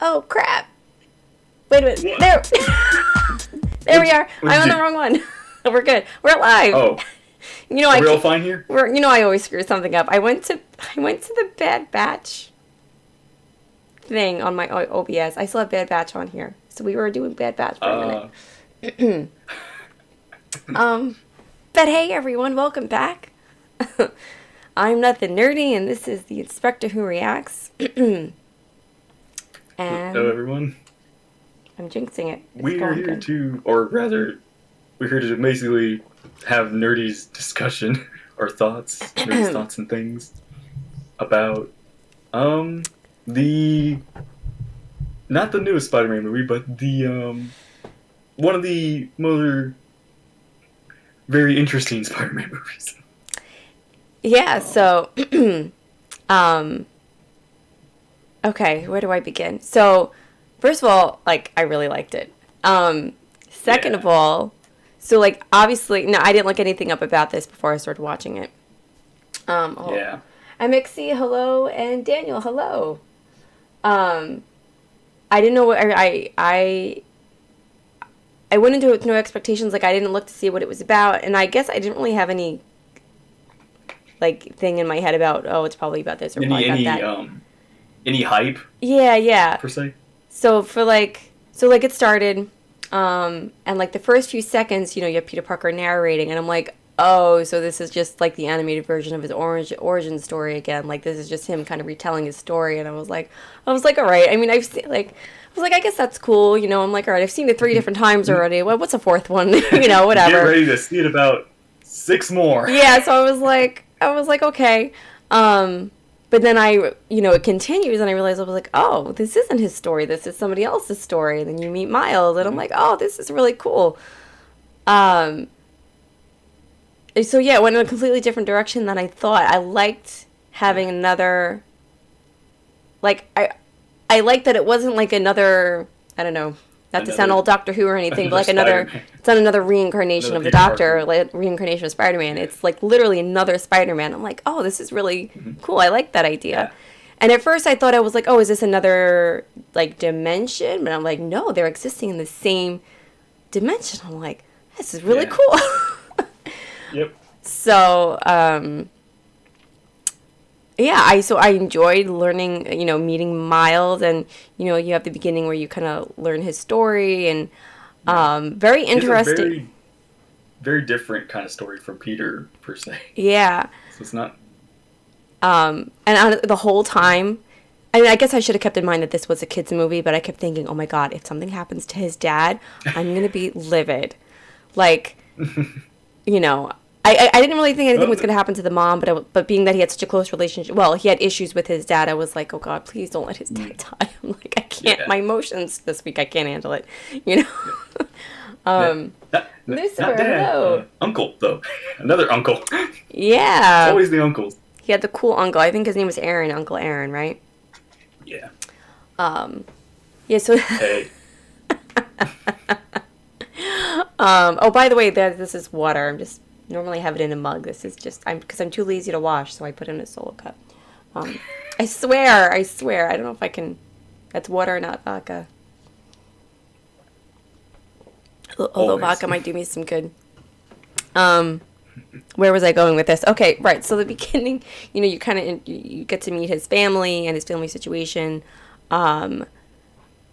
Oh, crap. Wait a minute. There. There we are. I'm on the wrong one. We're good. We're live. Oh. You know, Are we all fine here? I always screw something up. I went to the Bad Batch thing on my OBS. I still have Bad Batch on here. So we were doing Bad Batch for a minute. But hey everyone, welcome back. I'm Nothing Nerdy, and this is the Inspector Who Reacts. And hello everyone. I'm jinxing it. We are here to, or rather, we're here to basically have Nerdy's discussion or thoughts, Nerdy's thoughts and things about the not the newest Spider-Man movie, but the one of the more very interesting Spider-Man movies. Yeah, so okay, where do I begin? So, first of all, like, I really liked it. Second of all, so, like, obviously, no, I didn't look anything up about this before I started watching it. Yeah. I'm Ixie, hello, and Daniel, hello. I didn't know what, I went into it with no expectations, like, I didn't look to see what it was about, and I guess I didn't really have any, like, thing in my head about, oh, it's probably about this or probably about that. Any hype? Yeah. Per se? So it started, and like the first few seconds, you know, you have Peter Parker narrating, and I'm like, oh, so this is just like the animated version of his origin story again. Like this is just him kind of retelling his story, and I was like, all right. I mean, I guess that's cool, you know. I'm like, all right, I've seen it 3 different times already. Well, what's a 4th one? You know, whatever. Get ready to see it about 6 more. Yeah. So I was like, okay. But then it continues, and I realized I was like, oh, this isn't his story. This is somebody else's story. And then you meet Miles, and I'm like, oh, this is really cool. And So yeah, it went in a completely different direction than I thought. I liked Yeah. having another, like I liked that it wasn't like another, I don't know, not to sound Another all Doctor Who or anything, but another like another, Spider-Man. it's not another reincarnation Another of the Peter Parker Doctor, movie. like reincarnation of Spider-Man. Yeah. It's like literally another Spider-Man. I'm like, oh, this is really Hmm. cool. I like that idea. Yeah. And at first I thought I was like, oh, is this another like dimension? But I'm like, no, they're existing in the same dimension. I'm like, this is really Yeah. cool. Yep. So, yeah, I enjoyed learning, meeting Miles, and you have the beginning where you kind of learn his story, and Yeah. very He has a interesting. very different kind of story from Peter per se. Yeah, So it's not. and the whole time, I mean, I guess I should have kept in mind that this was a kids movie, but I kept thinking, oh my god, if something happens to his dad, I'm gonna be livid. Like, you know, I didn't really think anything Well, was going to happen to the mom, but being that he had such a close relationship, well, he had issues with his dad. I was like, oh God, please don't let his dad die. I'm like, I can't. yeah. My emotions this week, I can't handle it. You know. Yeah. Not Lucifer, dad. hello. Uncle though. Another uncle. It's Yeah, always the uncles. he had the cool uncle. I think his name was Aaron, Uncle Aaron, right? Yeah. Yeah. So, Hey. oh, by the way, this is water. I'm just normally have it in a mug. This is just because I'm too lazy to wash, so I put it in a solo cup. Um, I swear. I don't know if I can. That's water, not vodka. Although Always. vodka might do me some good. Um, where was I going with this? Okay, right. So the beginning, you kind of you get to meet his family and his family situation. Um,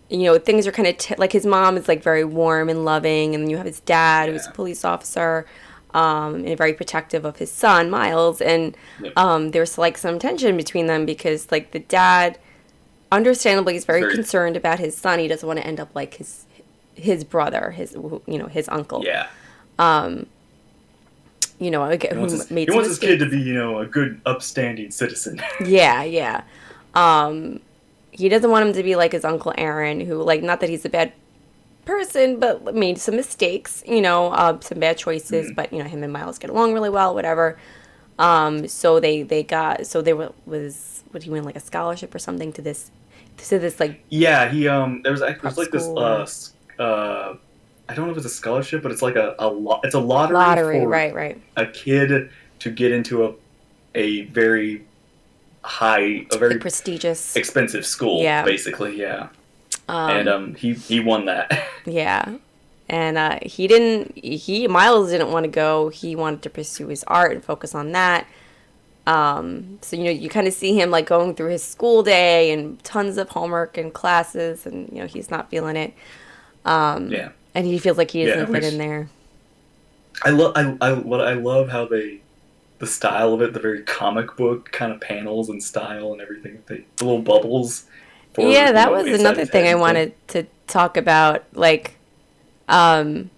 things are kind of like his mom is like very warm and loving, and then you have his dad who's a Yeah. police officer, and very protective of his son Miles, and Yep. there's like some tension between them because like the dad, understandably, is It's very very. concerned about his son. He doesn't want to end up like his brother, his uncle, Yeah. who He made some wants his kid to mistakes. be a good upstanding citizen. Yeah, yeah. Um, he doesn't want him to be like his uncle Aaron, who like not that he's a bad person, but made some mistakes, some bad choices. Mhm. But him and Miles get along really well, whatever. So they got so they were was what do you mean like a scholarship or something to this like Yeah. There's prep like this school or I don't know if it's a scholarship, but it's like it's a lottery lottery, for right, right, a kid to get into a very a like very prestigious. expensive school, Yeah, basically. Yeah, and he won that. yeah. And Miles didn't want to go. He wanted to pursue his art and focus on that. So you kind of see him like going through his school day and tons of homework and classes, and he's not feeling it, Yeah, and he feels like he yeah. doesn't fit in there. I love how the style of it, the very comic book kind of panels and style and everything. The little bubbles for Yeah, that was inside another his head thing I and stuff. wanted to talk about. Like, um,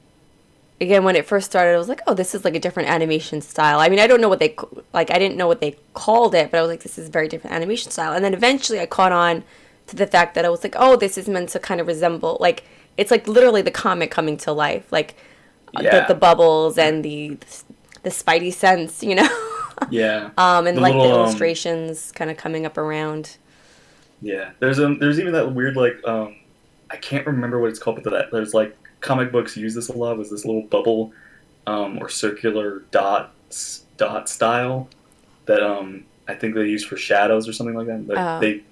again, when it first started, I was like, oh, this is like a different animation style. I mean, I don't know what like. I didn't know what they called it, but I was like, this is a very different animation style. And then eventually, I caught on to the fact that I was like, oh, this is meant to kind of resemble like it's like literally the comic coming to life, like the Yeah, bubbles and the spidey sense, yeah. and The like the little illustrations kind of coming up around. yeah. There's even that weird I can't remember what it's called, but there's like comic books use this a lot. Was this little bubble or circular dot style that I think they use for shadows or something like that. Uh, They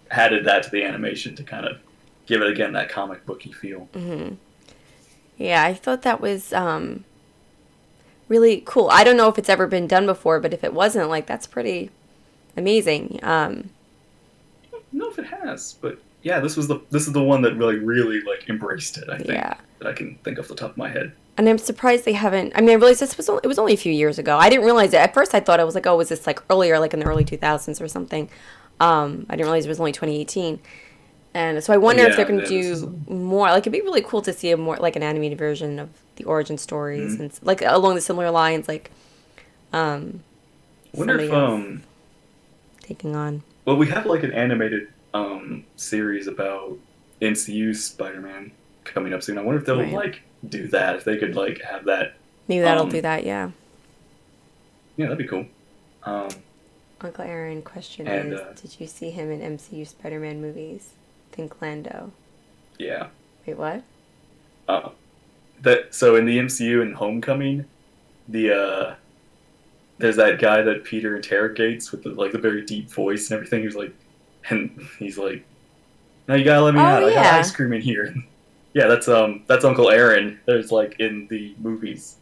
added that to the animation to kind of give it again that comic booky feel. yeah, I thought that was really cool. I don't know if it's ever been done before, but if it wasn't, like that's pretty amazing. I don't know if it has, but yeah, this is the one that really like embraced it. I think Yeah. that I can think off the top of my head. And I'm surprised they haven't. I mean, I realized it was only a few years ago. I didn't realize it at first. I thought I was like, oh, was this like earlier, like in the early 2000s or something? I didn't realize it was only 2018. And so I wonder if they're Yeah, going to yeah, this is. do more. Like, it'd be really cool to see a more like an animated version of the origin stories Mhm. and like along the similar lines, like I wonder somebody if else taking on. well, we have like an animated series about NCU Spider-Man coming up soon. I wonder if they'll Right. like do that. If they could like have that Maybe that'll do um that. Yeah. Yeah, that'd be cool. Um, Uncle Aaron question and is, did you see him in MCU Spider-Man movies? Think Lando. yeah. Wait, what? Uh, that so in the MCU in Homecoming, the there's that guy that Peter interrogates with the very deep voice and everything. And he's like, "No, you gotta let me Oh, out. I got ice yeah. cream in here." Yeah, that's Uncle Aaron. There's like in the movies.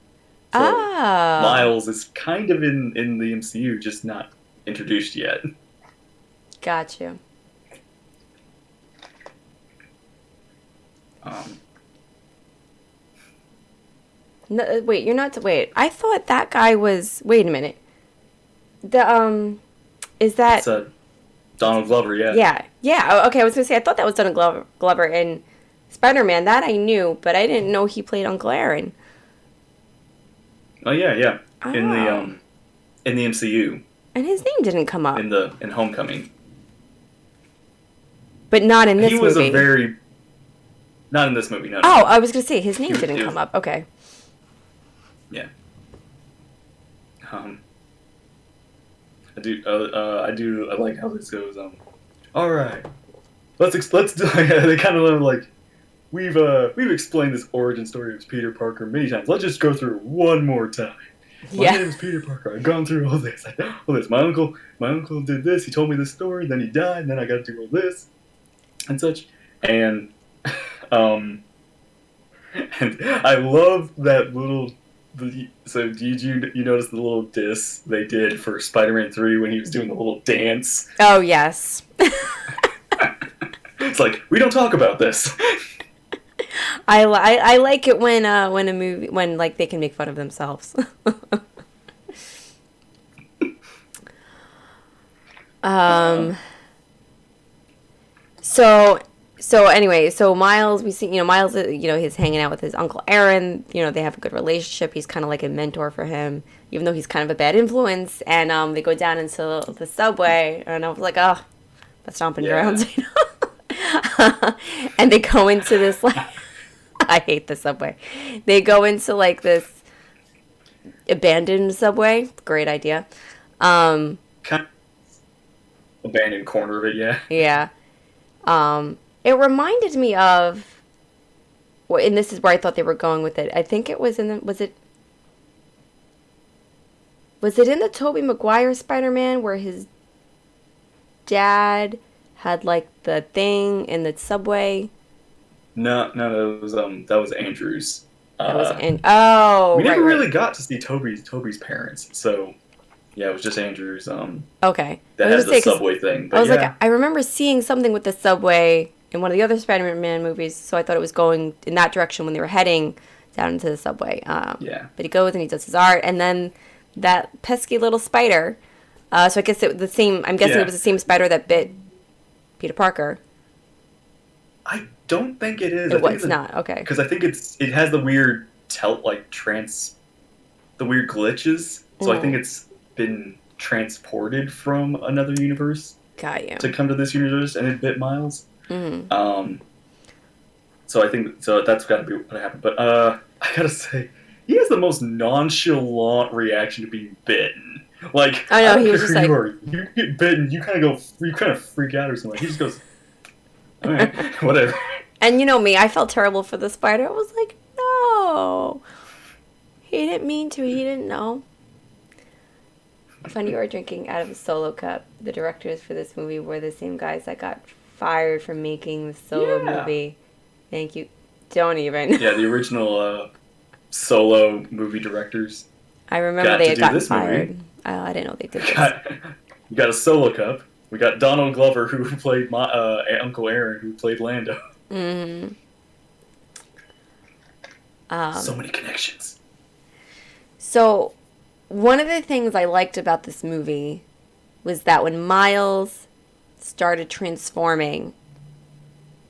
So Oh, Miles is kind of in the MCU, just not introduced yet. got you. Um, No, wait, you're not. Wait, I thought that guy was. Wait a minute. The is it's that? Donald Glover. Yeah. Yeah, yeah. Okay, I was gonna say I thought that was Donald Glover in Spider-Man. That I knew, but I didn't know he played Uncle Aaron. Oh yeah, yeah. In the Oh, in the MCU and his name didn't come up, in Homecoming, but not in he this was a movie. very not in this movie. No, no, Oh, no. I was gonna say his name didn't He come was up. Okay. yeah. Um, I like how this goes. All right, let's do. They kind of like we've explained this origin story of Peter Parker many times. Let's just go through it one more time. My Yeah. name is Peter Parker. I've gone through all this. All this. My uncle did this. He told me this story. Then he died. And then I got to do all this and such. And um, and I love that little. So did you notice the little diss they did for Spider-Man 3 when he was doing the little dance? Oh yes. It's like we don't talk about this. I like it when a movie when like they can make fun of themselves. Um, um. So anyway, so Miles, we see, Miles, he's hanging out with his Uncle Aaron. They have a good relationship. He's kind of like a mentor for him, even though he's kind of a bad influence. And they go down into the subway, and I was like, oh, the stomping yeah. grounds, And they go into this like, I hate the subway. They go into like this abandoned subway. Great idea. Um, Kind of abandoned corner of it. Yeah. yeah. It reminded me of, well, and this is where I thought they were going with it. I think it was in the, was it in the Tobey Maguire Spider-Man where his dad had like the thing in the subway? No, no, that was Andrews. That was Uh, in, oh, we right, never right. really got to see Toby's parents, so yeah, it was just Andrews. Okay. I That was had gonna the say, because subway thing, I but was like, yeah, I remember seeing something with the subway in one of the other Spider-Man movies, so I thought it was going in that direction when they were heading down into the subway. yeah, But he goes and he does his art, and then that pesky little spider. So I guess it was the same. I'm guessing it yeah. was the same spider that bit Peter Parker. I don't think it is. I It think was not okay. because I think it has the weird the weird glitches. So I think Mm, it's been transported from another universe got you. to come to this universe, and it bit Miles. Mm. Um, so I think that's got to be what happened. But I gotta say, he has the most nonchalant reaction to being bitten. Like I I know don't he care was just who you like, are, you get bitten, you kind of freak out or something. He just goes, all right, whatever. and you know me, I felt terrible for the spider. I was like, no, he didn't mean to. He didn't know. Funny you are drinking out of a Solo cup. The directors for this movie were the same guys that got fired from making the Solo Yeah, movie. Thank you. Don't even. yeah. The original solo movie directors I remember got they to had do gotten this movie. fired. I didn't know they did We this. got a solo cup. We got Donald Glover who played my Uncle Aaron who played Lando. Hmm. So Um, many connections. so one of the things I liked about this movie was that when Miles started transforming,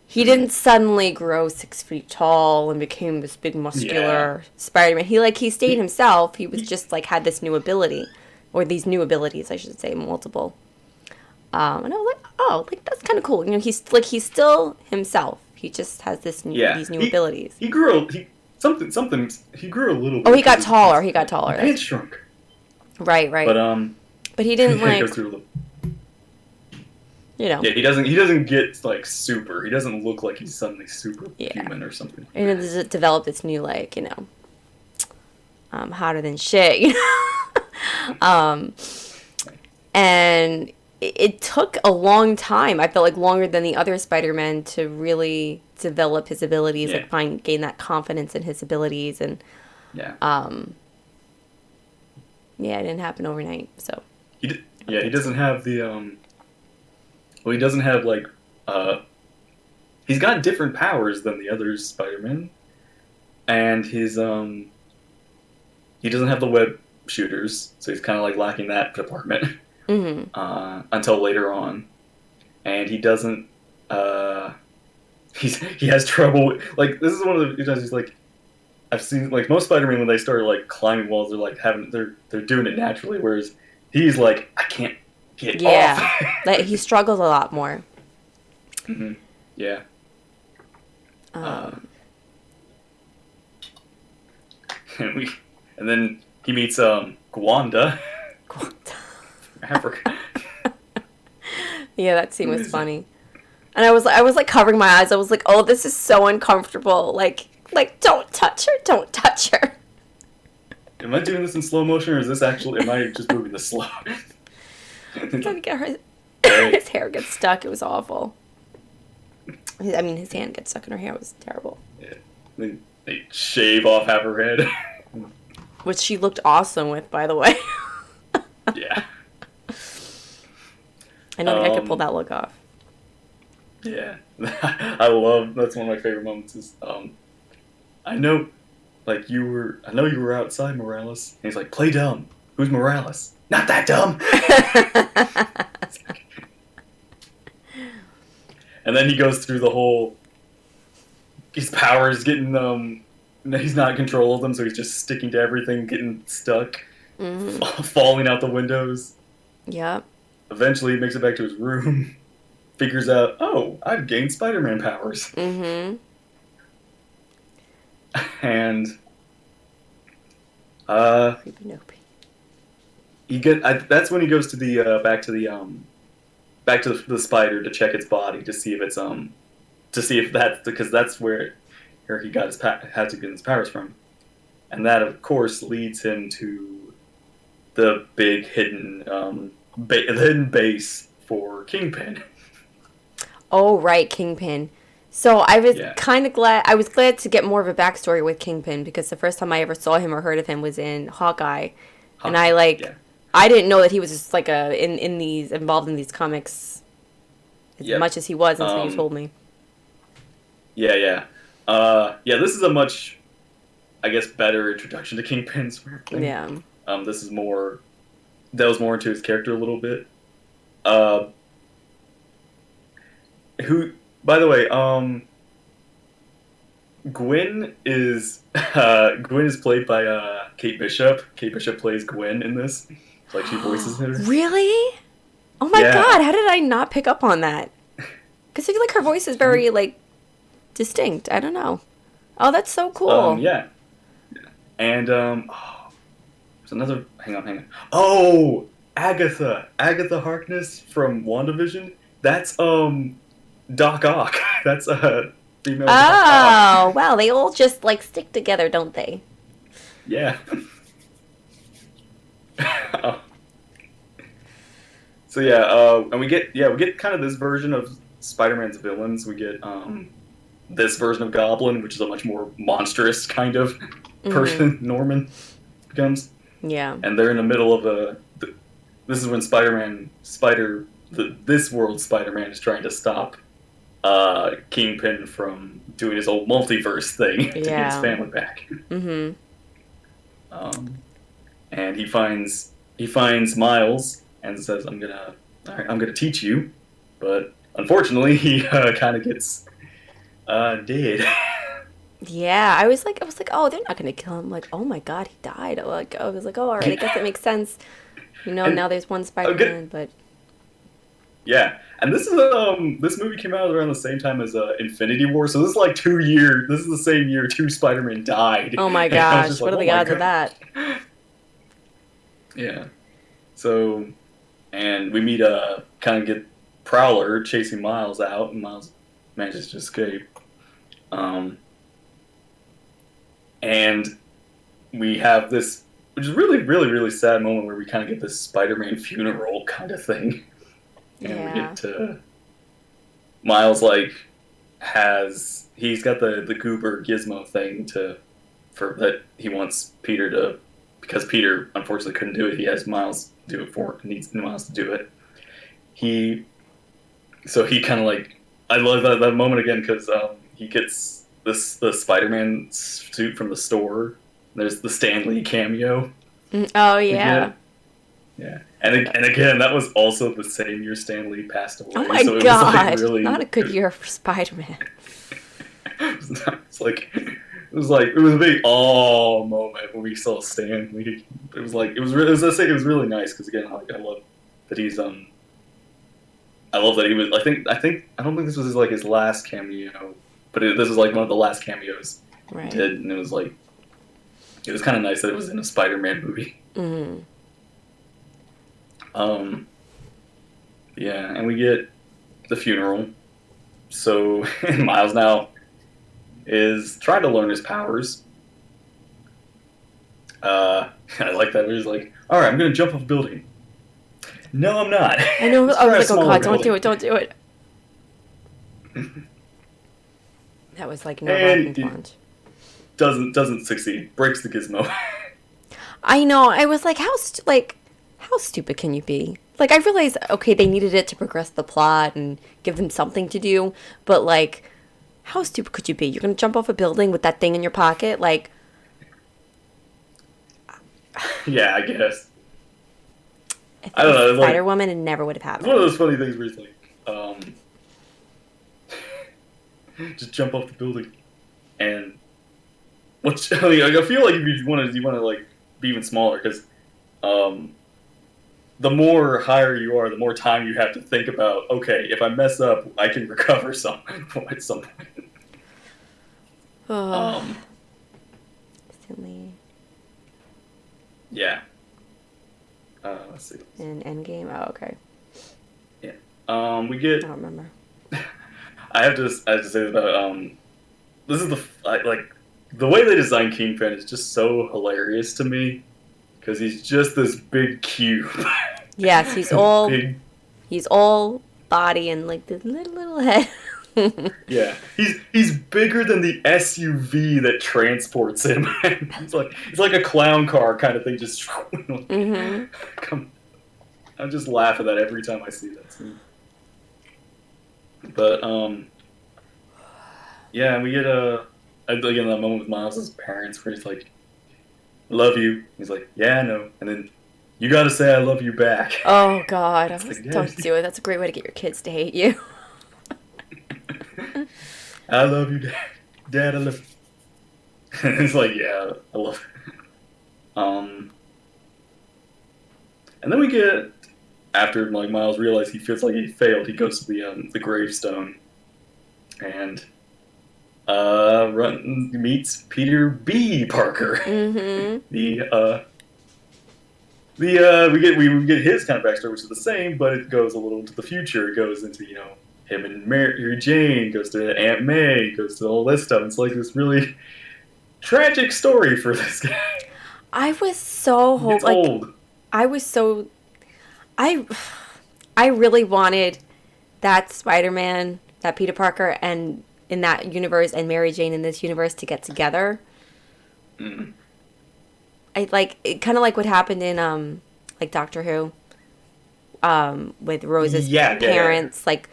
he Mhm. didn't suddenly grow 6 feet tall and became this big Yeah. muscular Spider-Man. He stayed He, himself. He was he, just like had this new ability, or these new abilities, I should say, multiple. And I was like, oh, like that's kind of cool. He's still himself. He just has yeah. these new abilities. He grew he something he grew a little Oh, bit he got because taller. He got his taller. That's pants shrunk. Right, But right. But he didn't yeah, he goes like, through. you know, Yeah, he doesn't get like super. He doesn't look like he's suddenly yeah. superhuman or something. And it developed this new like, hotter than shit, you know. um, and it took a long time. I felt like longer than the other Spider-Man to really develop his abilities, Yeah, like gain that confidence in his abilities, and yeah. yeah, it didn't happen overnight. So I'm Yeah, he good too. doesn't have the Well, he doesn't have like uh. He's got different powers than the other Spider-Man, and he doesn't have the web shooters, so he's kind of like lacking that department Hmm. until later on, and he doesn't. Uh, he has trouble. Like this is one of the times he's like I've seen like most Spider-Man when they start like climbing walls, they're like they're doing it naturally, whereas he's like I can't get off. Yeah, like he struggles a lot more. Hmm. Yeah. Uh, Um, and we and then he meets Gwanda, Africa. yeah, that scene Who was is it? funny, and I was like covering my eyes. I was like, oh, this is so uncomfortable. Like don't touch her, don't touch her. Am I doing this in slow motion, or is this actually? Am I just moving this slow? Trying to get her. Great. His hair gets stuck. It was awful. I mean, his hand gets stuck in her hair. It was terrible. Yeah. They shave off half her head. Which she looked awesome with, by the way. Yeah. I don't think I could pull Um. that look off. Yeah. I love. That's one of my favorite moments. Is I know, like you were. I know you were outside, Morales. And he's like, "Play dumb. Who's Morales? Not that dumb." And then he goes through the whole. His powers getting He's not in control of them, so he's just sticking to everything, getting stuck, Hmm. falling out the windows. Yep. Eventually, he makes it back to his room, figures out, oh, I've gained Spider-Man powers, Hmm. and uh, Creepy Nope. that's when he goes to the back to the spider to check its body to see if it's to see if that's because that's where he got had to get his powers from, and that of course leads him to the big hidden the hidden base for Kingpin. Oh, right, Kingpin. So I was Yeah, kind of glad. I was glad to get more of a backstory with Kingpin because the first time I ever saw him or heard of him was in Hawkeye, and Hawkeye. Yeah. I didn't know that he was just like a in these involved in these comics as Yep. much as he was until you Um. told me. Yeah. Yeah. Yeah. This is a much, I guess, better introduction to Kingpin sort of thing. Yeah. This is more delves more into his character a little bit. Uh, who, by the way, Gwen is played by Kate Bishop. Kate Bishop plays Gwen in this. It's like she voices her. Really? Oh my Yeah. God! How did I not pick up on that? Because I feel like her voice is very like distinct. I don't know. Oh, that's so cool. Yeah. And oh, there's another. Hang on. Oh, Agatha Harkness from WandaVision. That's Doc Ock. That's female Doc Ock. Oh, wow. They all just like stick together, don't they? Yeah. So yeah, and we get kind of this version of Spider-Man's villains. We get this version of Goblin, which is a much more monstrous kind of Hmm. person. Norman becomes, Yeah. and they're in the middle of this is when this world Spider-Man is trying to stop Kingpin from doing his old multiverse thing to get his Yeah. family back. Hmm. Um, and he finds Miles and says, all right, I'm gonna teach you," but unfortunately, he kind of gets dead. Yeah. I was like, oh, they're not gonna kill him. Like, oh my God, he died. I was like, oh, all right. I guess it makes sense. And Now there's one I'm good. Spider-Man, but Yeah, and this movie came out around the same time as Infinity War, so this is like 2 years. This is the same year two Spider-Man died, oh my and I was just gosh, like, what are oh the my odds of god. that? Yeah. So, and we meet kind of get Prowler chasing Miles out, and Miles manages to escape. Um, and we have this, which is really, really, really sad moment where we kind of get this Spider-Man funeral kind of thing, and we get Yeah. to Miles like he's got the Goober Gizmo thing to for that he wants Peter to because Peter unfortunately couldn't do it. He has Miles do it for needs Miles to do it. He he kind of like I love that moment again because he gets the Spider-Man suit from the store. There's the Stan Lee cameo Oh we yeah. get. Yeah, and again that was also the same year Stan Lee passed Oh away, my so it was like God. really Not a good year for Spider-Man. it's like it was a big oh moment when we saw Stan Lee. It was like it was really nice because again like I love that he's I love that he was I don't think this was his last cameo, but this was like one of the last cameos he Right. did, and it was kind of nice that it was in a Spider-Man movie. Mm. Um, yeah, and we get the funeral. So Miles now is trying to learn his powers. I like that. He's like, "All right, I'm gonna jump off a building." No, I'm not. I know. Let's I was try a like, oh smaller God, don't do building. it, don't do it. That was like nerve-wracking And to it watch. doesn't succeed. Breaks the gizmo. I know. I was like, how stupid can you be? Like, I realized, okay, they needed it to progress the plot and give them something to do, but like, how stupid could you be? You're gonna jump off a building with that thing in your pocket? Like, Yeah, I guess. if I it don't was know. It's Spider like Woman, it never would have it's one of happened. those funny things where it's like, just jump off the building and what's I, mean, I feel like if you want to like be even smaller because um, the more higher you are, the more time you have to think about. Okay, if I mess up, I can recover some at some point. Oh, Um, instantly yeah. Let's see. in Endgame. Oh, okay. Yeah. We I get. don't remember. I have to say about this is like the way they design Kingpin is just so hilarious to me because he's just this big cube, Yes, big. he's all body and like this little head. Yeah, he's bigger than the SUV that transports him. It's like a clown car kind of thing. Just Mm-hmm. come. I just laugh at that every time I see that scene. But yeah, and we get again that moment with Miles' parents where he's like, "Love you." He's like, "Yeah, I know," and then you got to say, "I love you" back. Oh God, I It's was like, yeah, don't do it. That's a great way to get your kids to hate you. I love you, Dad. Dad, I love you. It's like, yeah, I love it. And then we get after like Miles realizes he feels like he failed, he goes to the gravestone and meets Peter B. Parker. Mm-hmm. The we get his kind of backstory, which is the same, but it goes a little into the future. It goes into him and Mary Jane, goes to Aunt May, goes to all this stuff. It's like this really tragic story for this guy. I was so He gets like old. I was so I I really wanted that Spider-Man, that Peter Parker, and in that universe and Mary Jane in this universe to get together. Mm. I like it, kind of like what happened in like Doctor Who with Rose's Yeah. parents, like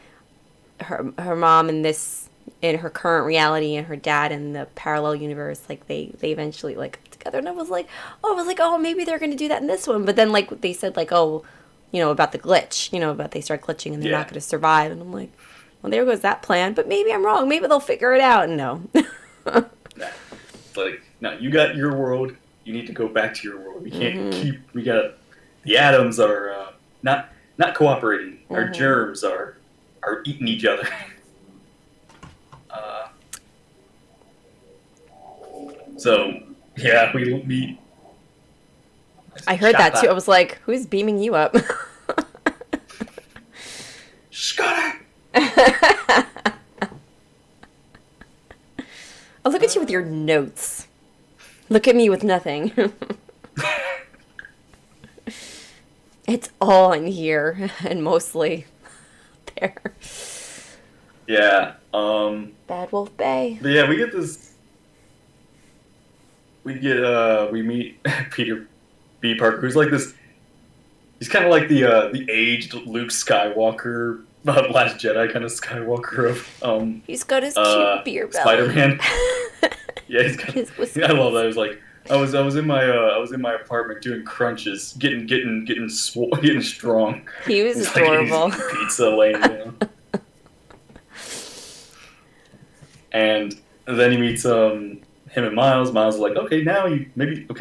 her mom in this in her current reality and her dad in the parallel universe, like they eventually like got together, and I was like, oh, maybe they're gonna do that in this one, but then like they said like, oh, about the glitch, about they start glitching and they're not Yeah. gonna survive, and I'm like, well, there goes that plan, but maybe I'm wrong, maybe they'll figure it out, and no. Nah. It's like, no, you got your world. You need to go back to your world. We can't Mhm. keep. We got the atoms are not cooperating. Our Mhm. germs are eating each other. Uh, so yeah, we meet I heard that too. I was like, who's beaming you up? Scott! Oh, look at you with your notes. Look at me with nothing. It's all in here and mostly there. Yeah. Bad Wolf Bay. But yeah, we get this. We meet Peter B. Parker, who's like this. He's kind of like the aged Luke Skywalker, Last Jedi kind of Skywalker of He's got his cute beer belly. Spider-Man. Yeah, he's got. His whiskers. I love that. I was like, I was in my apartment doing crunches, getting strong. He was He's adorable. Like, pizza laying down. And then he meets him and Miles. Miles is like, okay, now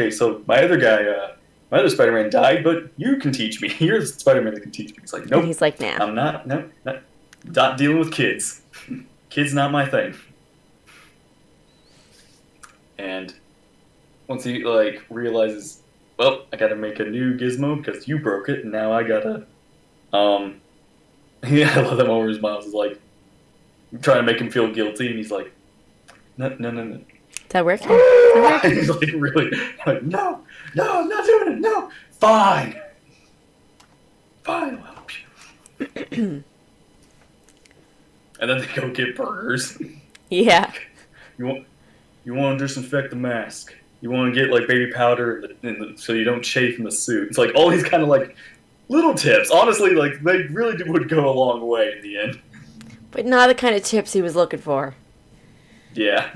so my other guy, my other Spider-Man died, but you can teach me. You're the Spider-Man that can teach me. He's like, nope. And he's like, nah. I'm not dealing with kids. Kids not my thing. And once he like realizes, well, I gotta make a new gizmo because you broke it, and now I gotta yeah, I love that moment where Miles is like trying to make him feel guilty, and he's like, no. Is that working? He's like really like, no, I'm not doing it. No, fine, I'll help you. And then they go get burgers. Yeah. You want to disinfect the mask. You want to get like baby powder so you don't chafe in the suit. It's like all these kind of like little tips. Honestly, like they really would go a long way in the end. But not the kind of tips he was looking for. Yeah.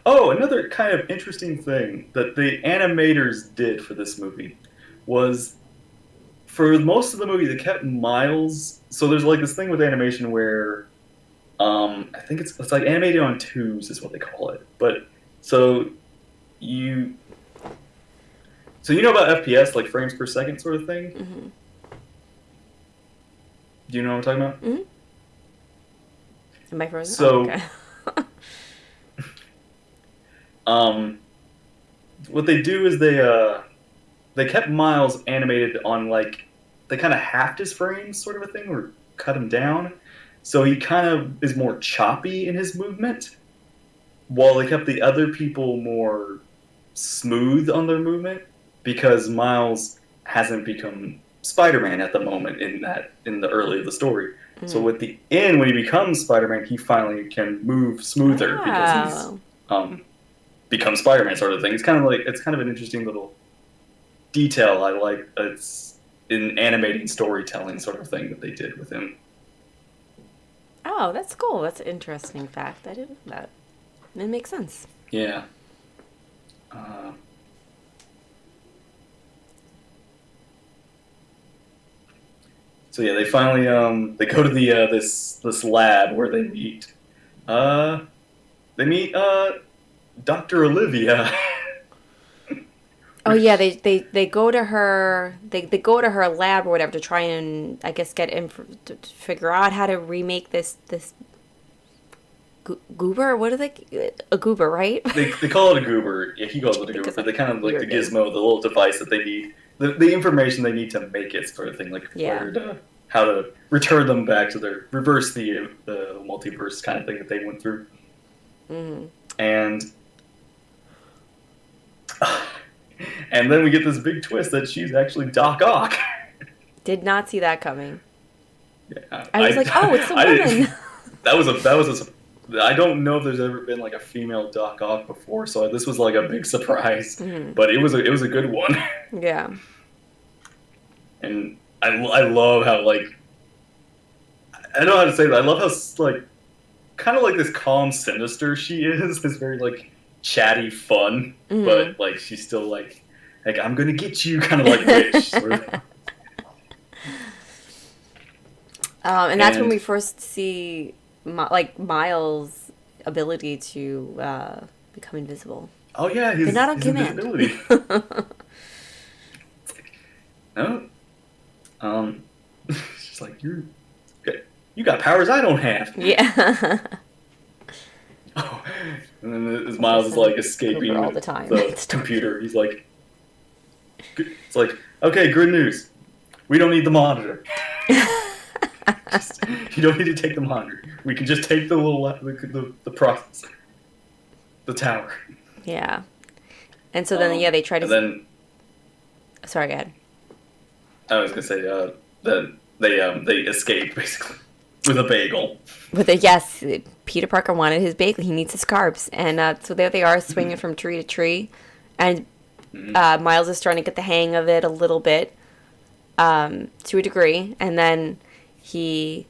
Oh, another kind of interesting thing that the animators did for this movie was, for most of the movie, they kept Miles. So there's like this thing with animation where, I think it's like animated on twos is what they call it. But so you know about FPS, like frames per second sort of thing. Mm-hmm. Do you know what I'm talking about? Mm-hmm. Am I frozen? So, okay. What they do is they kept Miles animated on like they kind of halved his frames, sort of a thing, or cut him down, so he kind of is more choppy in his movement, while they kept the other people more smooth on their movement because Miles hasn't become Spider-Man at the moment in the early of the story. Mm. So at the end, when he becomes Spider-Man, he finally can move smoother because he's become Spider-Man sort of thing. It's kind of an interesting little detail I like. It's an animating storytelling sort of thing that they did with him. Oh, that's cool. That's an interesting fact. I didn't know that. It makes sense. Yeah. So yeah, they finally they go to the this lab where they meet Dr. Olivia. Oh yeah, they go to her they go to her lab or whatever to try and I guess to figure out how to remake this goober. What are they? A goober, right? They call it a goober. Yeah, he calls it a goober. But they kind of like the gizmo, the little device that they need, the information they need to make it sort of thing, like how to return them back to their reverse the multiverse kind of thing that they went through. Mm-hmm. And then we get this big twist that she's actually Doc Ock. Did not see that coming. Yeah, I was like, oh, it's a woman. That was a. I don't know if there's ever been like a female Doc Ock before, so this was like a big surprise. Mm-hmm. But it was a good one. Yeah. And I love how like I don't know how to say that. I love how like kind of like this calm, sinister she is. This very like chatty fun, mm-hmm. but like she's still like I'm gonna get you, kind of like witch sort of. And that's when we first see Miles' ability to become invisible. Oh yeah, his not on command. Invisibility. No, she's like you got powers I don't have. Yeah. Oh, And then It's Miles is like listen escaping Cooper all the with time. the computer. He's like, it's like, okay, good news. We don't need the monitor. Just, you don't need to take the monitor. We can just take the little the processor, the tower. Yeah. And so then, yeah, they try And to. then Sorry, go ahead. I was gonna say, then they escape basically with a bagel. With a yes, Peter Parker wanted his bagel. He needs his carbs, and so there they are swinging from tree to tree, and Miles is starting to get the hang of it a little bit, to a degree, and then he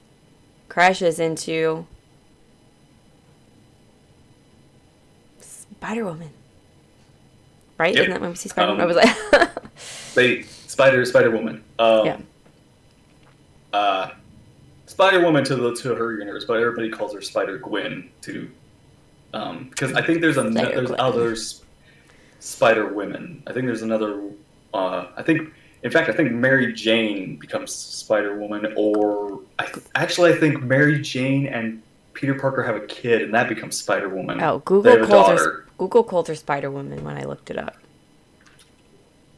crashes into Spider Woman. Right? Yep. Isn't that when we see Spider Woman? I was like, Spider Woman. yeah. Spider Woman to her universe, but everybody calls her Spider Gwen too. Because I think there's other Spider Women. I think there's another. I think Mary Jane becomes Spider Woman, or I think Mary Jane and Peter Parker have a kid, and that becomes Spider Woman. Oh, They have a daughter. Google called her Spider Woman when I looked it up.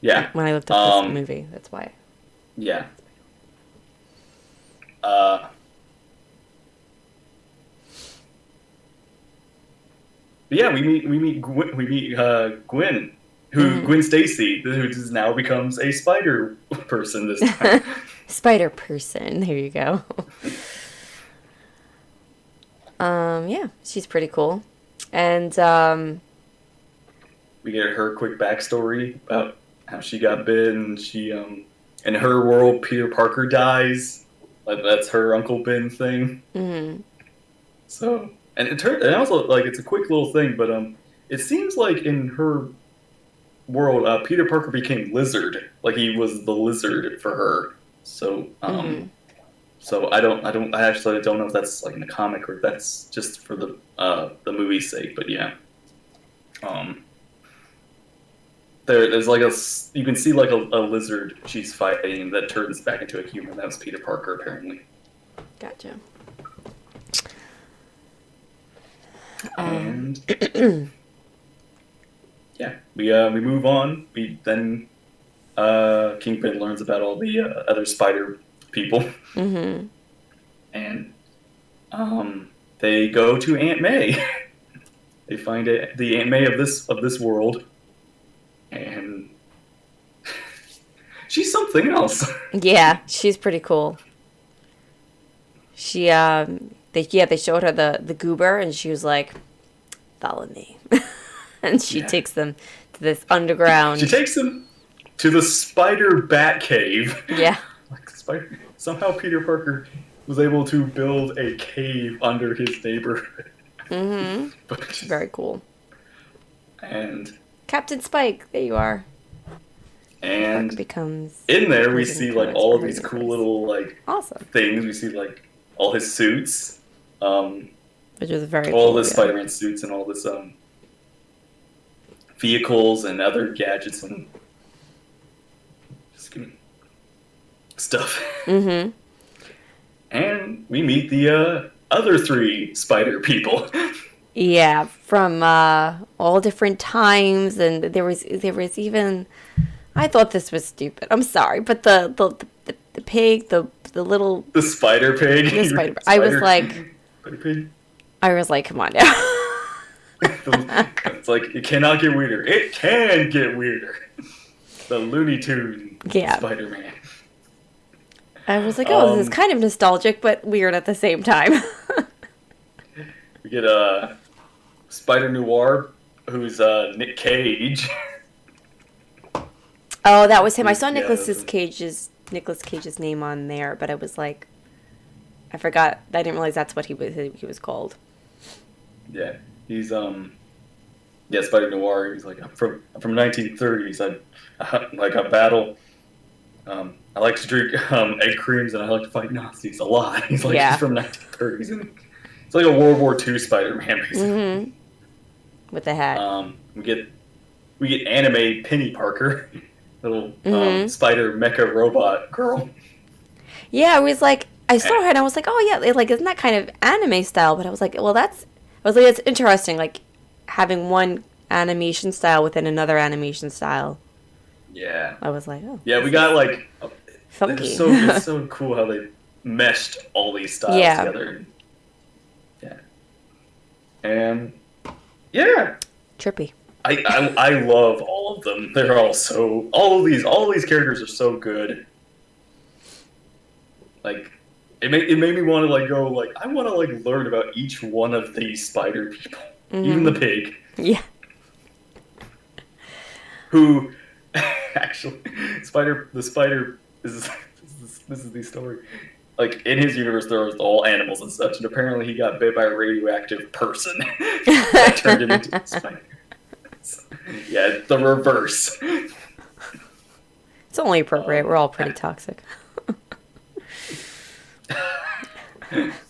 Yeah. When I looked up this movie, that's why. Yeah. But yeah, we meet Gwen, Gwen Stacy, who just now becomes a spider person this time. Spider person. There you go. Yeah, she's pretty cool, and we get her quick backstory about how she got bitten. She in her world, Peter Parker dies. Like, that's her Uncle Ben thing. Mm-hmm. So, and and also like it's a quick little thing, but it seems like in her world, Peter Parker became Lizard. Like he was the Lizard for her. So, so I actually don't know if that's like in the comic or if that's just for the movie's sake. But yeah, there's like you can see like a lizard she's fighting that turns back into a human. That was Peter Parker apparently. Gotcha. And yeah, we move on. We then Kingpin learns about all the other spider people, and they go to Aunt May. They find the Aunt May of this world, and she's something else. Yeah, she's pretty cool. She they showed her the goober, and she was like, "Follow me," and she takes them to this underground. She takes them to the Spider Bat Cave. Yeah. Like somehow Peter Parker was able to build a cave under his neighborhood. But very cool. And Captain Spike, there you are. And becomes in there we see like all of these cool little like awesome things. We see like all his suits, which was very all cool, the Spider-Man suits and all this vehicles and other gadgets and stuff. And we meet the other three spider people. Yeah, from all different times, and there was even. I thought this was stupid. I'm sorry, but the pig, the little spider pig. The spider. I was like, spider pig. I was like, come on now. It's like it cannot get weirder. It can get weirder. The Looney Tune Spider-Man. I was like, oh, this is kind of nostalgic, but weird at the same time. We get Spider Noir, who's Nick Cage. Oh, that was him. I saw Nicolas Cage's name on there, but I was like, I forgot. I didn't realize that's what he was called. Yeah, he's Spider Noir. He's like, I'm from 1930s. I battle. I like to drink egg creams and I like to fight Nazis a lot. He's like, he's from 1930s. And it's like a World War II Spider-Man, basically. With the hat. We get anime Penny Parker, little spider mecha robot girl. Yeah, I was like, I saw her and I was like, oh yeah, like isn't that kind of anime style? But I was like, well, it's interesting. Like, having one animation style within another animation style. Yeah. I was like, oh, Yeah, we this got is like funky. it's so cool how they meshed all these styles Yeah, together. Yeah. And yeah, trippy. I love all of them. They're all so all of these characters are so good. Like it made me want to like go like I want to like learn about each one of these spider people, even the Mm-hmm. pig, Yeah. who actually spider this is the story. Like in his universe, there was all animals and such, and apparently he got bit by a radioactive person that turned him into a spider. Yeah, the reverse. It's only appropriate. We're Um, all pretty toxic.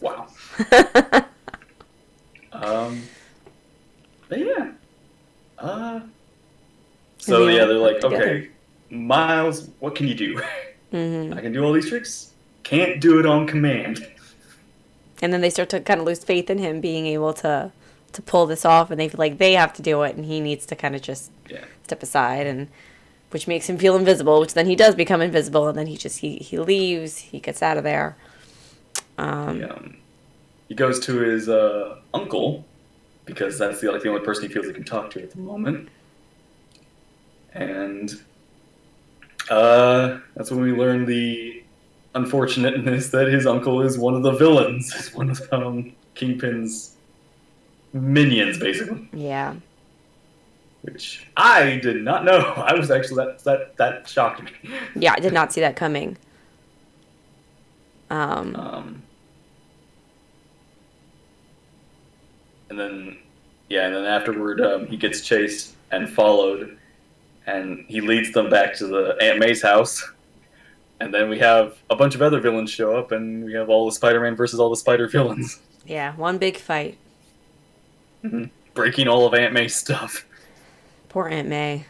wow. Um, but yeah. Uh, And so they yeah, all they're work like, together. okay, Miles, what can you do? Mm-hmm. I can do all these tricks. Can't do it on command. And then they start to kind of lose faith in him being able to pull this off, and they feel like they have to do it, and he needs to kind of just Yeah. step aside, and which makes him feel invisible. Which then he does become invisible, and then he leaves. He gets out of there. He, Um, um, he goes to his uncle because that's the only person he feels he can talk to at the moment. And that's when we learn the unfortunateness that his uncle is one of the villains, is one of Kingpin's minions, basically. yeah, Which I did not know. I was actually that shocked me. yeah. I did not see that coming. Um, Um, and then yeah, and then afterward he gets chased and followed, and he leads them back to the Aunt May's house. And then we have a bunch of other villains show up, and we have all the Spider-Man versus all the Spider villains, yeah, one big fight. breaking all of Aunt May's stuff. Poor Aunt May.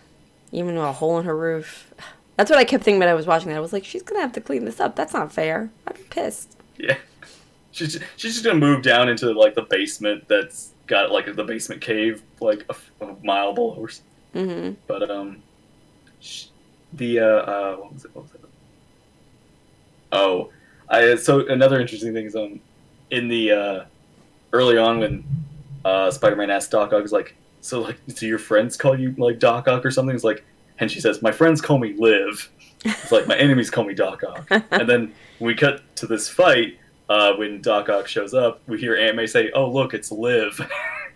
Even a hole in her roof. That's what I kept thinking when I was watching that. I was like, she's gonna have to clean this up. That's not fair. I'd be pissed. Yeah, she's just gonna move down into like the basement that's got like the basement cave like a mile below. Or something. Mm-hmm. But the what was it? What was it? Oh, I so another interesting thing is in the early on when Spider-Man asked Doc Ock, is like, so like, do your friends call you like Doc Ock or something? It's like, and she says, my friends call me Liv. It's like my enemies call me Doc Ock. And then we cut to this fight. When Doc Ock shows up, we hear Aunt May say, "Oh, look, it's Liv."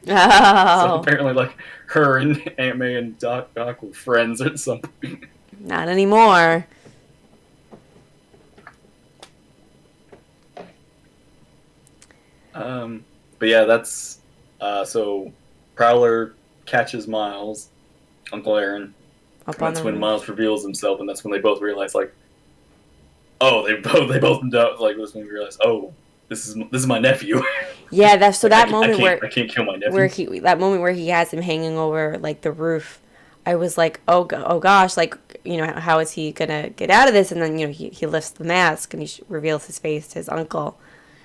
So Oh, apparently, like her and Aunt May and Doc Ock were friends at some point. not anymore. But yeah, that's so Prowler catches Miles, Uncle Aaron, and Up on that's the when roof. Miles reveals himself, and that's when they both realize, like, oh, they both know, like, this when we realize, oh, this is my nephew. Yeah, that's so Like, that moment I can't kill my nephew. where he has him hanging over like the roof. I was like, oh gosh, like, you know, how is he gonna get out of this? And then, you know, he lifts the mask and he reveals his face to his uncle.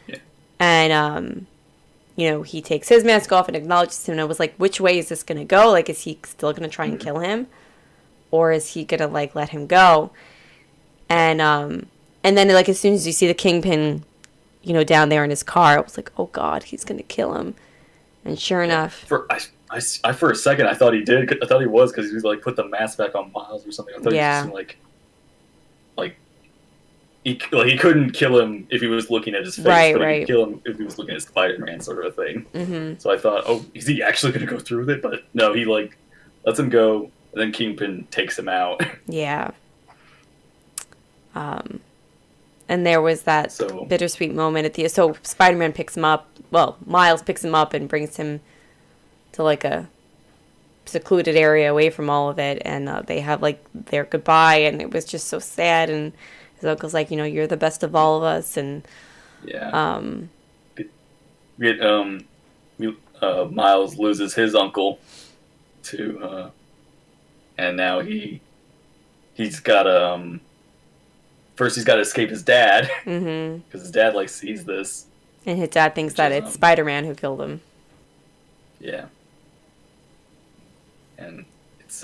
Yeah. And you know, he takes his mask off and acknowledges him. And I was like, which way is this gonna go? Like, is he still gonna try and kill him, or is he gonna like let him go? And then like as soon as you see the Kingpin, you know, down there in his car, I was like, oh God, he's gonna kill him. And sure enough, For a second I thought he did. I thought he was because he was like put the mask back on Miles or something. I thought Yeah. he was just like he couldn't kill him if he was looking at his face, Right, but he right. could kill him if he was looking at Spider-Man, sort of a thing. Mm-hmm. So I thought, oh, is he actually going to go through with it? But no, he like lets him go, and then Kingpin takes him out. Yeah. And there was that So bittersweet moment at the so Spider-Man picks him up. Well, Miles picks him up and brings him to like a secluded area away from all of it, and they have like their goodbye, and it was just so sad. And his uncle's like, you know, you're the best of all of us, and yeah, um, get Miles loses his uncle to, and now he's got to first he's got to escape his dad mm-hmm. because his dad like sees this. And his dad thinks Which that is, it's Spider-Man who killed him. Yeah. And it's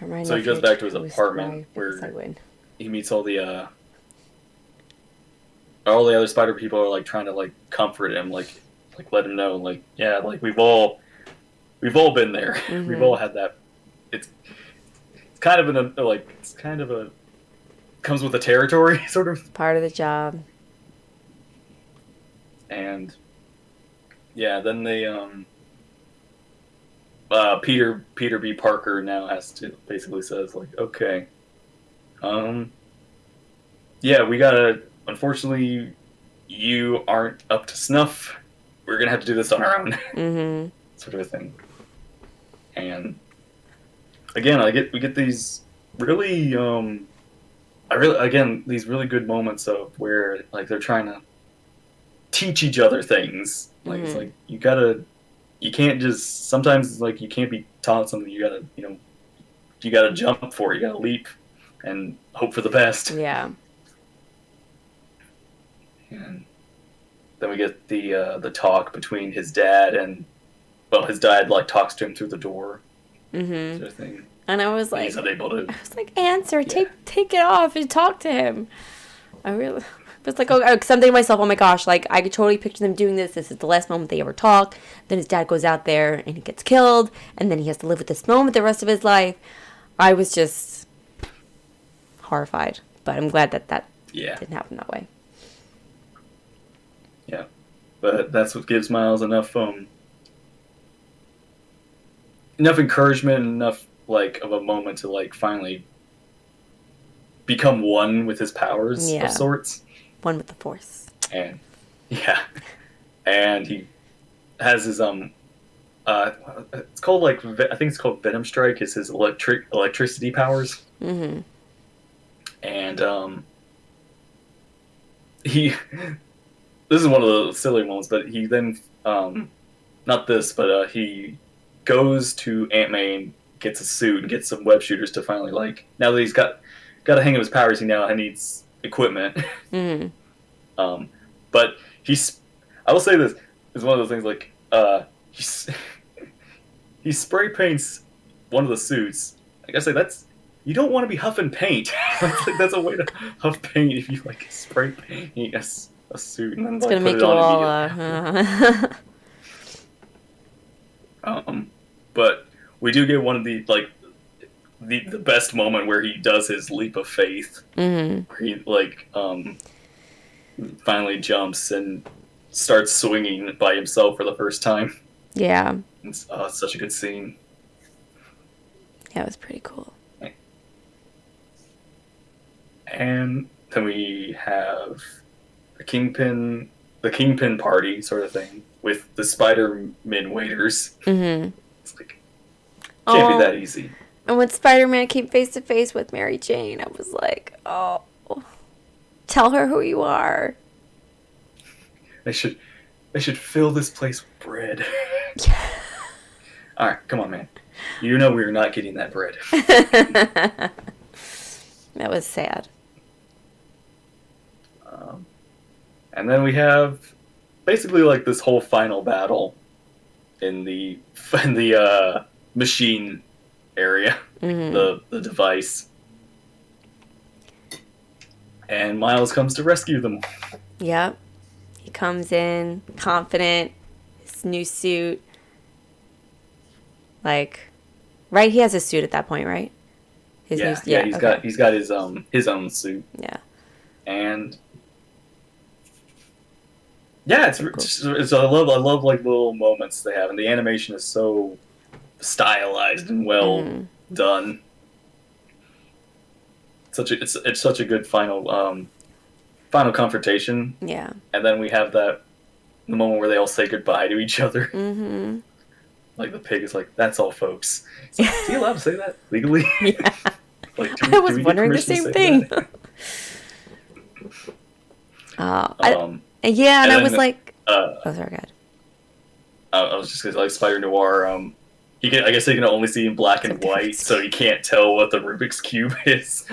My so he nephew goes back to his chose where apartment I because I where win. he meets all the other spider people are like trying to like comfort him, like let him know, like, yeah, like we've all been there. We've Mm-hmm. all had that. It's kind of it's kind of a comes with the territory sort of. Part of the job. And yeah, then they Peter B. Parker now has to basically says like, okay, um yeah, we gotta, unfortunately, you aren't up to snuff. We're gonna have to do this on our own, Mm-hmm. sort of a thing. And again, we get these really I really again these really good moments of where like they're trying to teach each other things. Like it's Mm-hmm. like you can't just sometimes it's like you can't be taught something. You gotta jump for it. You gotta leap and hope for the best. Yeah. And then we get the talk between his dad and, well, his dad like talks to him through the door, Mm-hmm. sort of thing. And And he's unable to. I was like, answer, Yeah, take it off and talk to him. I really was like, oh, because I'm thinking to myself, oh my gosh, like I could totally picture them doing this. This is the last moment they ever talk. Then his dad goes out there and he gets killed, and then he has to live with this moment the rest of his life. I was just horrified, but I'm glad that that yeah, didn't happen that way. yeah. But that's what gives Miles enough encouragement, enough like of a moment to like finally become one with his powers of Yeah, sorts. one with the force. And yeah, and he has his uh it's called like I think it's called Venom Strike. Is his electricity powers. Mm-hmm. And he this is one of the silly moments, but he then not this, but he goes to Aunt May and gets a suit and gets some web shooters to finally, like, now that he's got a hang of his powers, he now needs equipment. Mm-hmm. um, but he's I will say this is one of those things like he's he spray paints one of the suits. Like I say, that's you don't want to be huffing paint. That's a way to huff paint if you like spray paint a suit and then It's like gonna put make it you on all. immediately after. But we do get one of the best moment where he does his leap of faith, Mm-hmm. where he like finally jumps and starts swinging by himself for the first time. Yeah, It's such a good scene. yeah, it was pretty cool. And then we have the Kingpin party sort of thing with the Spider-Man waiters. Mm-hmm. It's like can't be Oh, that easy. and when Spider-Man came face to face with Mary Jane, I was like, oh, tell her who you are. They should fill this place with bread. Yeah. All right, come on, man. You know we're not getting that bread. That was sad. Um, and then we have basically like this whole final battle in the in the machine area, Mm-hmm. the device, and Miles comes to rescue them. Yep. He comes in confident, his new suit. Like, right? He has a suit at that point, right? His new, Yeah, yeah. Okay. he's got his own suit, Yeah. and yeah, Pretty cool. I love like little moments they have, and the animation is so stylized and well Mm-hmm. done. It's such a good final confrontation, Yeah. and then we have the moment where they all say goodbye to each other. Mm-hmm. Like the pig is like, "That's all, folks." It's like, is he allowed to say that legally? Yeah. Like, I was do we get wondering the permission to same say thing. that? I, yeah, and I And was then like, uh, oh, sorry, God. I was just gonna say, like Spider Noir. I guess he can only see in black So and white, different. so he can't tell what the Rubik's cube is.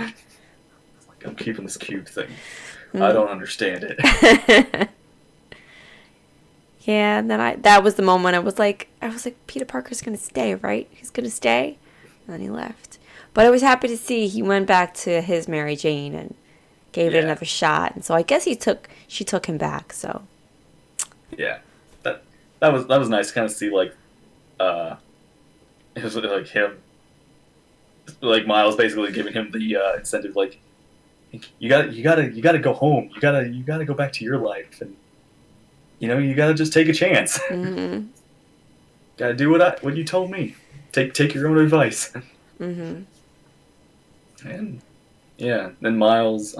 Like, I'm keeping this cube thing. I don't understand it. Yeah, and then that was the moment I was like, Peter Parker's gonna stay, right? He's gonna stay. And then he left. But I was happy to see he went back to his Mary Jane and gave it Yeah, another shot. And so I guess she took him back. So yeah. That that was nice to kind of see like uh it was like him like Miles basically giving him the incentive like you gotta go home. You gotta go back to your life and you gotta just take a chance. mhm, Gotta do what you told me. Take your own advice. mhm, And yeah, then Miles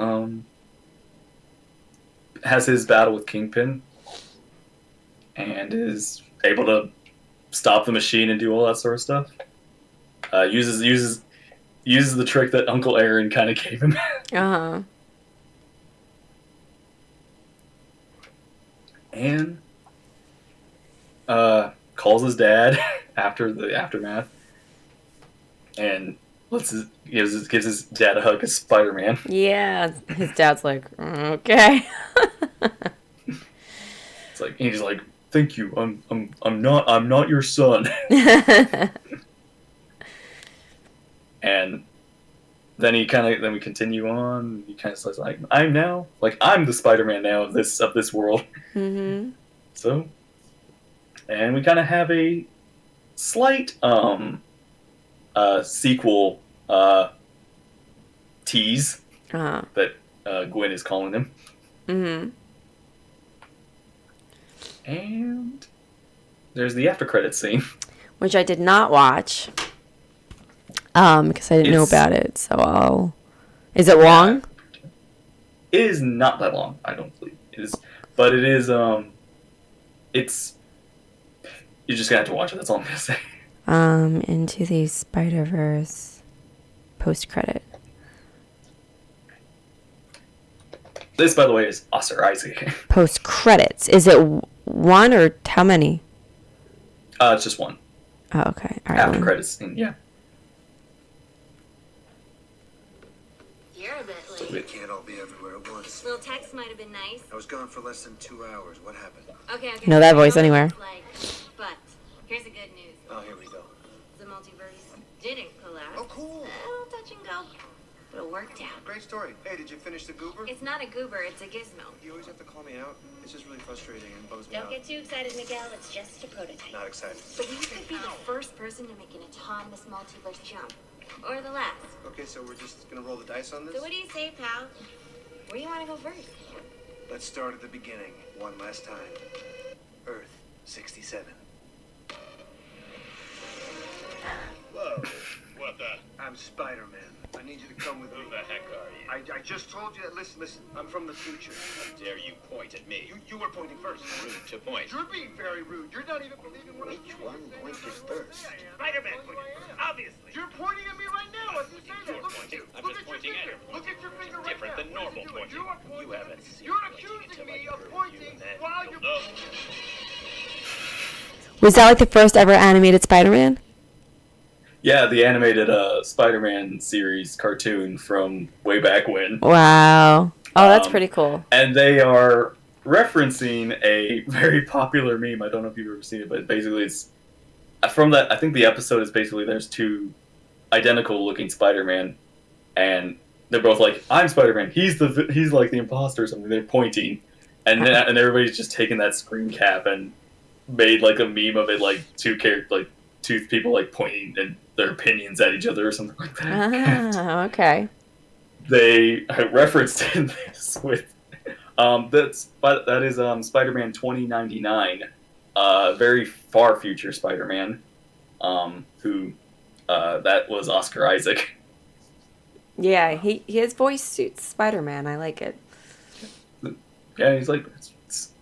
has his battle with Kingpin and is able to stop the machine and do all that sort of stuff. Uses the trick that Uncle Aaron kind of gave him, uh huh, and calls his dad after the aftermath, and gives his dad a hug as Spider-Man. yeah. His dad's like, okay. It's like he's like, "Thank you. I'm not your son." And then we continue on. He kind of says like, I'm the Spider-Man now of this world." Mhm. So, and we kind of have a slight sequel tease Uh huh. that Gwen is calling him, Mhm. and there's the after credits scene. Which I did not watch. Because I didn't know It's about it. So I'll. Is it yeah, long? it is not that long. I don't believe it is, but it is. It's you're just gonna have to watch it. That's all I'm gonna say. Into the Spider-Verse post credit. This, by the way, is Oscar Isaac. Post credits. Is it one or how many? It's just one Oh, okay. All right. after credits scene. Yeah. You're a bit So late. we- We can't all be everywhere at once. Little text might have been nice. I was gone for less than 2 hours. What happened? Okay. Know that voice I know what anywhere. it's like, but here's the good news. Oh, here we go. The multiverse didn't collapse. Oh, cool. A little touch and go, but it worked out. Great story. Hey, did you finish the goober? It's not a goober, it's a gizmo. You always have to call me out. It's just really frustrating and bums me Don't out. get too excited, Miguel. It's just a prototype. Not excited. But you could be the first person to make an autonomous multiverse jump. Or the last. Okay, so we're just gonna roll the dice on this? So what do you say, pal? Where do you want to go first? Let's start at the beginning, one last time. Earth 67. Whoa, what the? I'm Spider-Man. I need you to come with me. Who the heck are you? I just told you that. Listen. I'm from the future. How dare you point at me? You were pointing first. Rude to point. You're being very rude. You're not even believing what Which one pointed first? Spider-Man pointed first, obviously. You're pointing at me right now as you say that. You're Look pointing. at you. I'm Look just at your pointing at finger. her. Look at your finger right Different now. than What normal is it doing? pointing. You are pointing. You haven't seen You're pointing accusing until me I of curve pointing you, and then while you'll you're. know. Was that like the first ever animated Spider-Man? Yeah, the animated Spider-Man series cartoon from way back when. Wow. Oh, that's Um, pretty cool. And they are referencing a very popular meme. I don't know if you've ever seen it, but basically it's from that. I think the episode is basically there's two identical looking Spider-Man, and they're both like, "I'm Spider-Man. He's like the imposter or something." They're pointing, and everybody's just taking that screen cap and made like a meme of it, like two people like pointing and their opinions at each other or something like that. Ah, okay. They referenced in this with that is Spider-Man 2099, very far future Spider-Man, who that was Oscar Isaac. Yeah, his voice suits Spider-Man. I like it. Yeah, he's like it's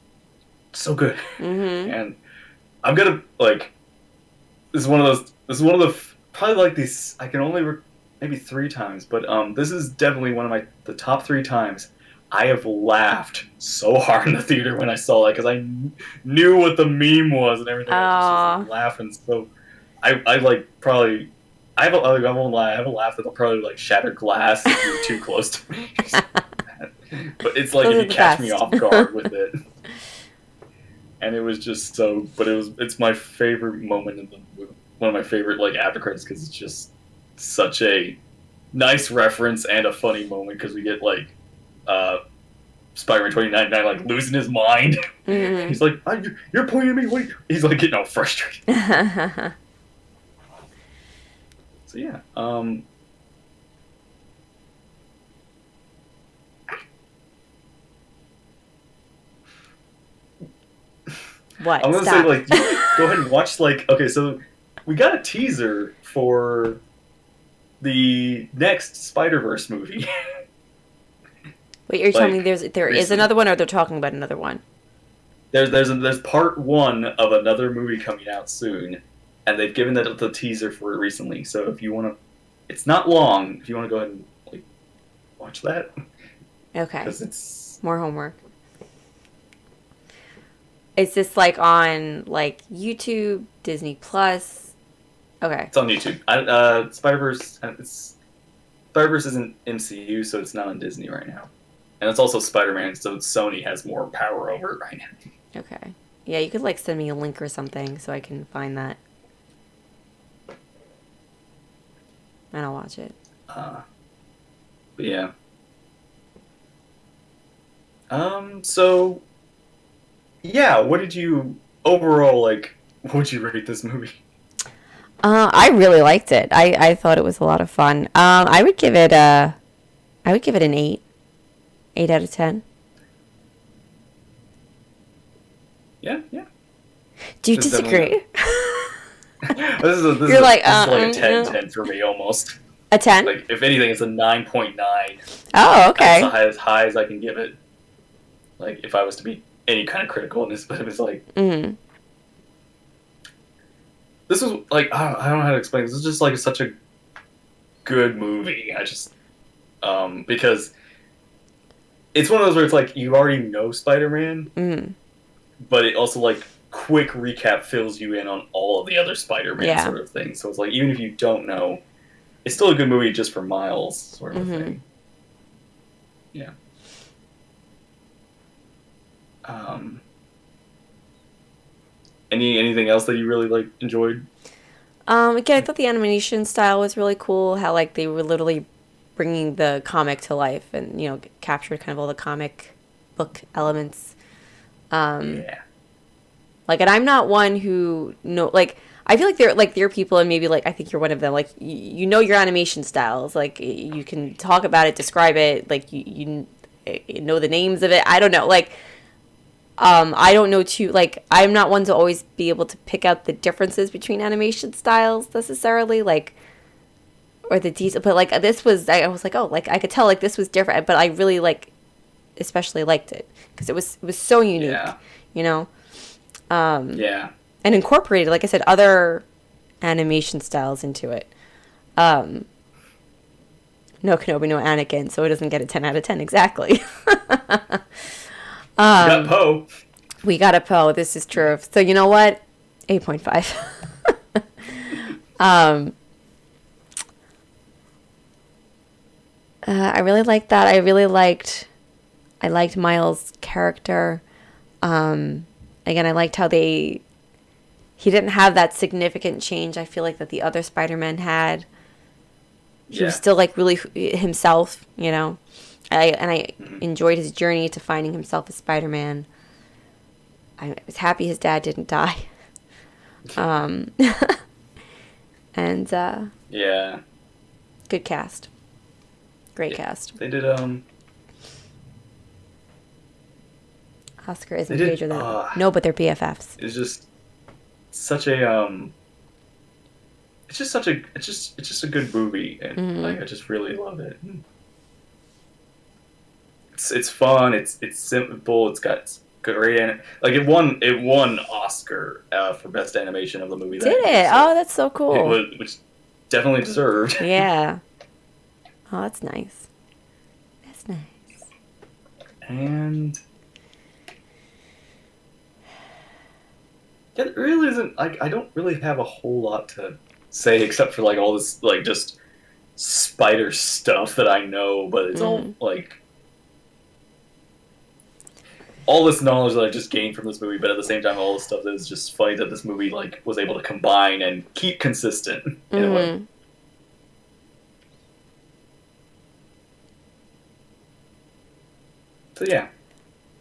so good, Mm-hmm. and I'm gonna like this is one of the probably like these I can only maybe 3 times, but this is definitely one of the top 3 times I have laughed so hard in the theater when I saw that because I knew what the meme was and everything. I was just laughing. So I like probably I won't lie. I haven't laughed at the probably like shattered glass if you're too close to me. But it's like Those are if you the catch me best. off guard with it. and it was just so. But it's my favorite moment in the movie. One of my favorite like after credits because it's just such a nice reference and a funny moment because we get like Spider-Man 2099 like losing his mind. Mhm. He's like, "You're pointing at me." Wait, he's like getting all frustrated. So yeah, What? I'm gonna say Stop. like you go ahead and watch like okay, so we got a teaser for the next Spider-Verse movie. Wait, you're telling me like, there is recently. another one, or they're talking about another one? There's part one of another movie coming out soon, and they've given the teaser for it recently. So if you want to, it's not long. If you want to go ahead and like watch that, Okay. because it's More homework. Is this like on like YouTube, Disney Plus? Okay. on YouTube. Spider-Verse isn't MCU, so it's not on Disney right now, and it's also Spider-Man, so Sony has more power over it right now. Okay. Yeah, you could like send me a link or something so I can find that. And I'll watch it. But yeah. So yeah, what did you overall like? What would you rate this movie? I really liked it. I thought it was a lot of fun. I would give it an 8. 8 out of 10. Yeah, yeah. Do you It's disagree? This You're is like, a 10, no. 10 for me almost. A 10? Like if anything, it's a 9.9. Oh, okay. That's as high as I can give it. Like if I was to be any kind of critical in this, but it's like Mm-hmm. this was like I don't know how to explain. This is just like such a good movie. I just because it's one of those where it's like you already know Spider-Man, Mm-hmm. but it also like quick recap fills you in on all of the other Spider-Man Yeah. sort of things. So it's like even if you don't know, it's still a good movie just for Miles sort of Mhm. thing. Yeah. Anything else that you really like enjoyed? Again, I thought the animation style was really cool. How like they were literally bringing the comic to life, and captured kind of all the comic book elements. Yeah. Like, and I'm not one who like. I feel like there are people, and maybe like I think you're one of them. Like you know your animation styles. Like you can talk about it, describe it. Like you know the names of it. I don't know. Like I don't know too. Like I'm not one to always be able to pick out the differences between animation styles necessarily. Like or the detail. But like this was, I was like, oh, like I could tell like this was different. But I really especially liked it because it was so unique. Yeah. You know. Yeah. And incorporated, like I said, other animation styles into it. No Kenobi, no Anakin, so it doesn't get a 10 out of 10 exactly. You got Poe. We got a Poe. This is true. So you know what? 8.5. I really liked that. I liked Miles' character. Again, I liked how he didn't have that significant change I feel like that the other Spider-Man had. He was still like really himself, I enjoyed his journey to finding himself as Spider-Man. I was happy his dad didn't die. And Yeah. good cast. Great cast. They did Oscar isn't They did, Pedro. No, but they're BFFs. it's just such a it's just a good movie, and like I just really love it. It's fun. It's simple. It's got great like it won Oscar for best animation of the movie. Did it? So Oh, that's so cool. it was, which definitely deserved. Yeah. Oh, that's nice. That's nice. And yeah, it really isn't like I don't really have a whole lot to say except for like all this like just spider stuff that I know, but it's all like all this knowledge that I just gained from this movie, but at the same time, all this stuff that is just funny that this movie like was able to combine and keep consistent in a way. Mm-hmm. So yeah,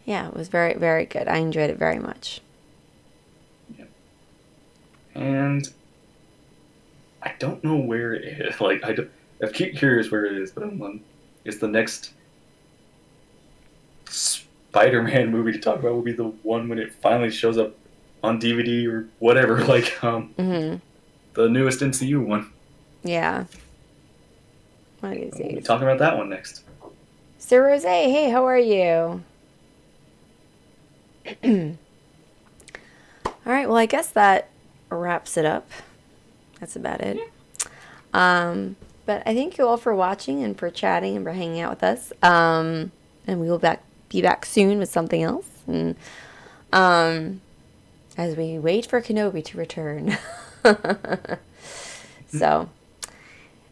Yeah, it was very, very good. I enjoyed it very much. and I don't know where it is. Like I keep curious where it is, but it's the next Spider-Man movie to talk about will be the one when it finally shows up on DVD or whatever. Like Mm-hmm. the newest MCU one. Yeah. One of these We'll be days. talking about that one next. Sir Rose, hey, how are you? All right, well, I guess that wraps it up. That's about it. But I thank you all for watching and for chatting and for hanging out with us. And we will be back soon with something else. And as we wait for Kenobi to return. So,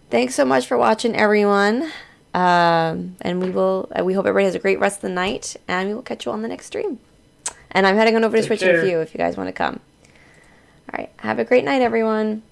thanks so much for watching, everyone. And we hope everybody has a great rest of the night. And we will catch you on the next stream. And I'm heading on over to Take Switch care. and View if you guys want to come. All right. Have a great night, everyone.